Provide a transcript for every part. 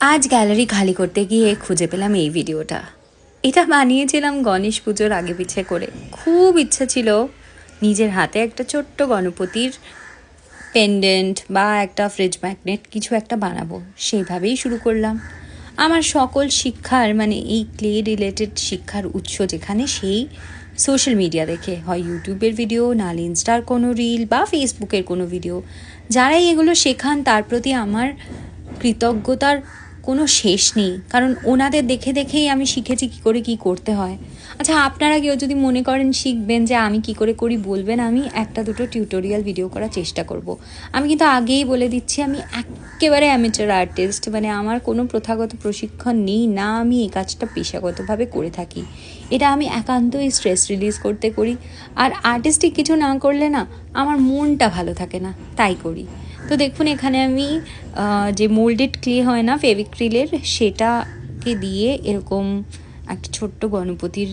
আজ গ্যালারি খালি করতে গিয়ে খুঁজে পেলাম এই ভিডিওটা। এটা বানিয়েছিলাম গণেশ পুজোর আগে পিছে করে। খুব ইচ্ছা ছিল নিজের হাতে একটা ছোট্ট গণপতির পেন্ডেন্ট বা একটা ফ্রিজ ম্যাগনেট কিছু একটা বানাবো। সেইভাবেই শুরু করলাম। আমার সকল শিক্ষার এই ক্লে রিলেটেড শিক্ষার উৎস যেখানে সেই সোশ্যাল মিডিয়া দেখে, হয় ইউটিউবের ভিডিও, নাহলে ইনস্টার কোনো রিল বা ফেসবুকের কোনো ভিডিও। যারাই এগুলো শেখান তার প্রতি আমার কৃতজ্ঞতার কোনো শেষ নেই, কারণ ওনাদের দেখে দেখেই আমি শিখেছি কী করে কী করতে হয়। আচ্ছা, আপনারা কেউ যদি মনে করেন শিখবেন যে আমি কি করে করি বলবেন, আমি একটা দুটো টিউটোরিয়াল ভিডিও করার চেষ্টা করব। আমি কিন্তু আগেই বলে দিচ্ছি আমি একেবারে অ্যামেচার আর্টিস্ট, আমার কোনো প্রথাগত প্রশিক্ষণ নেই, না আমি এই কাজটা পেশাগতভাবে করে থাকি। এটা আমি একান্তই স্ট্রেস রিলিজ করতে করি। আর আর্টিস্টিক কিছু না করলে না আমার মনটা ভালো থাকে না, তাই করি। তো দেখুন, এখানে আমি যে মোল্ডেড ক্লে হয় না ফেভিক্রিলের, সেটাকে দিয়ে এরকম একটা ছোট্ট গণপতির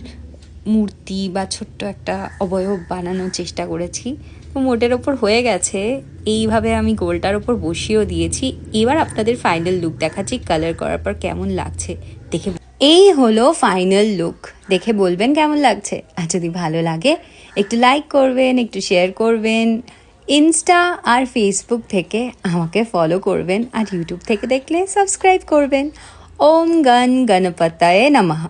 মূর্তি বা ছোট্ট একটা অবয়ব বানানোর চেষ্টা করেছি। তো মোটের ওপর হয়ে গেছে। এইভাবে আমি গোলটার ওপর বসিয়েও দিয়েছি। এবার আপনাদের ফাইনাল লুক দেখাচ্ছি, কালার করার পর কেমন লাগছে দেখে। এই হলো ফাইনাল লুক, দেখে বলবেন কেমন লাগছে। আর যদি ভালো লাগে একটু লাইক করবেন, একটু শেয়ার করবেন। ইনস্টা আর ফেসবুক থেকে আমাকে ফলো করবেন, আর ইউটিউব থেকে দেখলে সাবস্ক্রাইব করবেন। ওম গণ গণপতায়ে নমঃ।